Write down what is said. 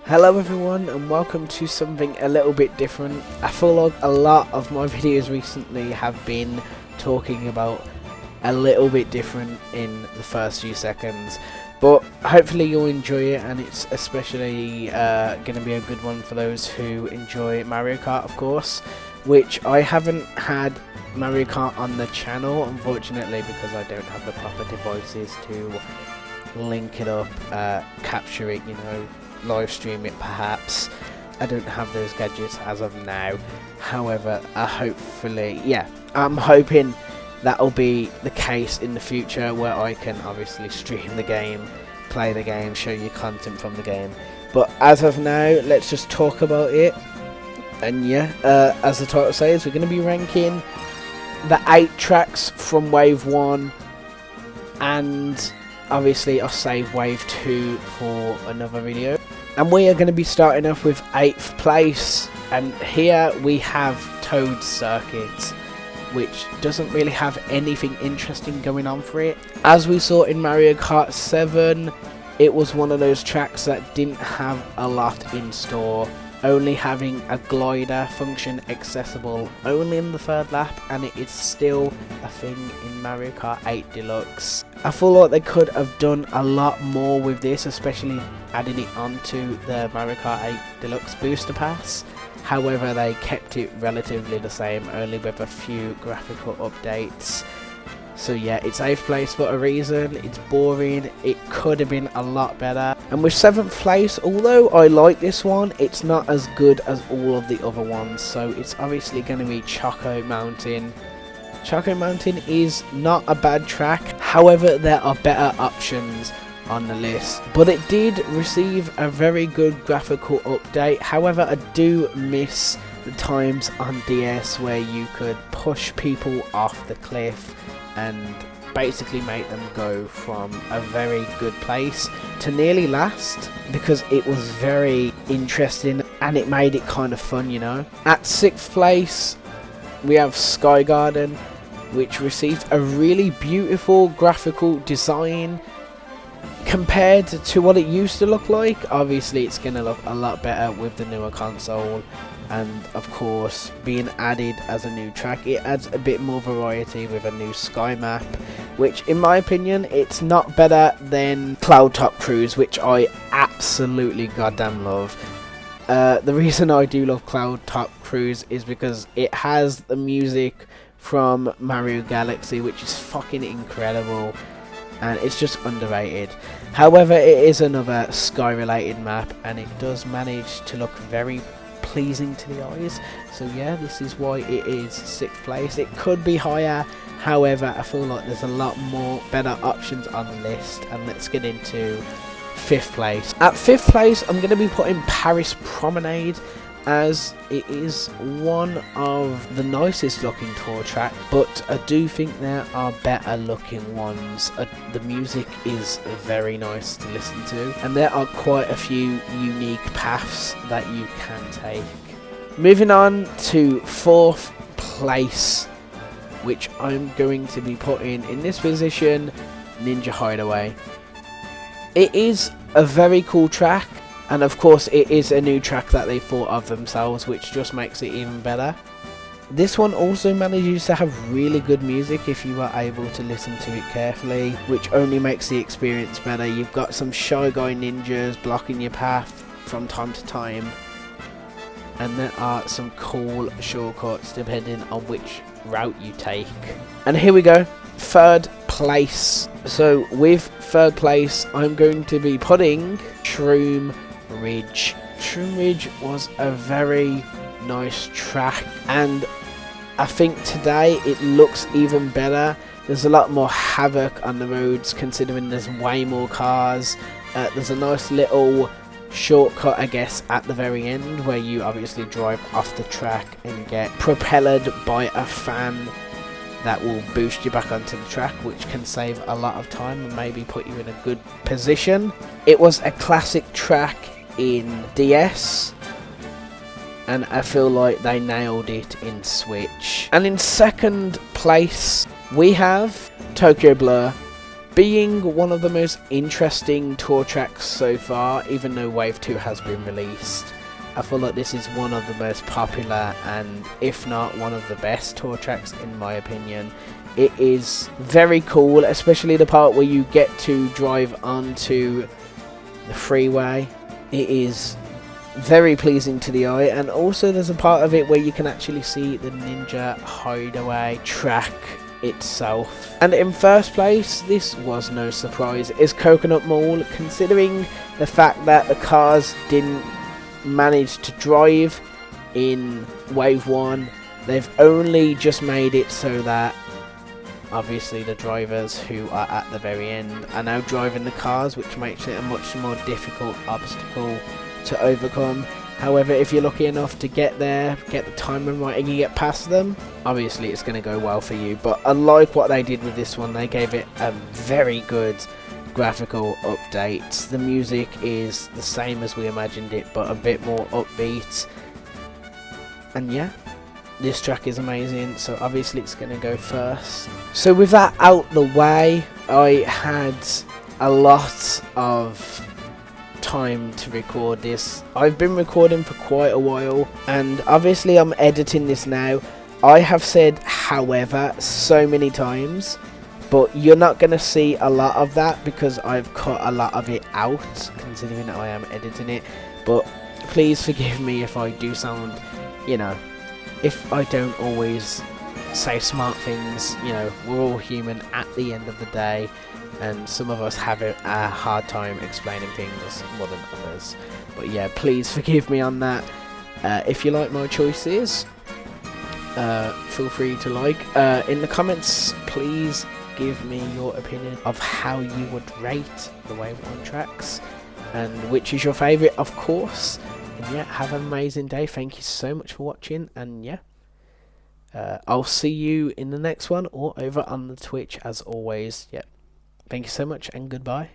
Hello everyone and welcome to something a little bit different. I feel like a lot of my videos recently have been talking about a little bit different in the first few seconds, but hopefully you'll enjoy it, and it's especially going to be a good one for those who enjoy Mario Kart, of course, which I haven't had Mario Kart on the channel, unfortunately, because I don't have the proper devices to link it up, capture it, live stream it perhaps. I don't have those gadgets as of now. However, I'm hoping that'll be the case in the future, where I can obviously stream the game, play the game, show you content from the game. But as of now, let's just talk about it. And as the title says, we're going to be ranking the 8 tracks from Wave 1, and obviously I'll save Wave 2 for another video. And we are going to be starting off with 8th place, and here we have Toad's Circuit, which doesn't really have anything interesting going on for it. As we saw in Mario Kart 7, it was one of those tracks that didn't have a lot in store, only having a glider function accessible only in the 3rd lap, and it is still a thing in Mario Kart 8 Deluxe. I feel like they could have done a lot more with this, especially adding it onto the Mario Kart 8 Deluxe Booster Pass. However, they kept it relatively the same, only with a few graphical updates. So yeah, it's 8th place for a reason. It's boring. It could have been a lot better. And with 7th place, although I like this one, it's not as good as all of the other ones. So it's obviously going to be Choco Mountain. Choco Mountain is not a bad track. However, there are better options on the list. But it did receive a very good graphical update. However, I do miss the times on DS where you could push people off the cliff and basically make them go from a very good place to nearly last, because it was very interesting and it made it kind of fun, At 6th place, we have Sky Garden, which received a really beautiful graphical design compared to what it used to look like. Obviously, it's going to look a lot better with the newer console, and of course, being added as a new track, it adds a bit more variety with a new sky map, which in my opinion, it's not better than Cloud Top Cruise, which I absolutely goddamn love. The reason I do love Cloud Top Cruise is because it has the music from Mario Galaxy, which is fucking incredible, and it's just underrated. However, it is another sky related map, and it does manage to look very pleasing to the eyes. So yeah, this is why it is 6th place. It could be higher, however I feel like there's a lot more better options on the list. And let's get into 5th place. At 5th place, I'm going to be putting Paris Promenade, as it is one of the nicest looking tour tracks, but I do think there are better looking ones. The music is very nice to listen to, and there are quite a few unique paths that you can take. Moving on to 4th place, which I'm going to be putting in this position, Ninja Hideaway. It is a very cool track, and of course it is a new track that they thought of themselves, which just makes it even better. This one also manages to have really good music if you are able to listen to it carefully, which only makes the experience better. You've got some Shy Guy ninjas blocking your path from time to time, and there are some cool shortcuts depending on which route you take. And here we go, 3rd place. So with 3rd place, I'm going to be putting Shroom Ridge. Shroom Ridge was a very nice track, and I think today it looks even better. There's a lot more havoc on the roads, considering there's way more cars. There's a nice little shortcut, I guess, at the very end, where you obviously drive off the track and get propelled by a fan that will boost you back onto the track, which can save a lot of time and maybe put you in a good position. It was a classic track in DS, and I feel like they nailed it in Switch. And in 2nd place, we have Tokyo Blur, being one of the most interesting tour tracks so far, even though Wave 2 has been released. I feel like this is one of the most popular and, if not, one of the best tour tracks in my opinion. It is very cool, especially the part where you get to drive onto the freeway. It is very pleasing to the eye, and also there's a part of it where you can actually see the Ninja Hideaway track itself. And in first place, this was no surprise, is Coconut Mall, considering the fact that the cars didn't manage to drive in Wave 1. They've only just made it so that obviously the drivers who are at the very end are now driving the cars, which makes it a much more difficult obstacle to overcome. However, if you're lucky enough to get there, get the timing right, and you get past them, obviously it's going to go well for you. But I like what they did with this one. They gave it a very good graphical update. The music is the same as we imagined it, but a bit more upbeat. And yeah, this track is amazing, so obviously it's going to go first. So with that out the way, I had a lot of time to record this. I've been recording for quite a while, and obviously I'm editing this now. I have said however so many times, but you're not going to see a lot of that because I've cut a lot of it out, considering that I am editing it. But please forgive me if I do sound, you know, if I don't always say smart things. You know, we're all human at the end of the day, and some of us have a hard time explaining things more than others. But yeah, please forgive me on that. If you like my choices, feel free to like. In the comments, please give me your opinion of how you would rate the Wave 1 tracks, and which is your favourite, of course. And yeah, have an amazing day. Thank you so much for watching, and yeah, I'll see you in the next one or over on the Twitch as always. Yeah, thank you so much and goodbye.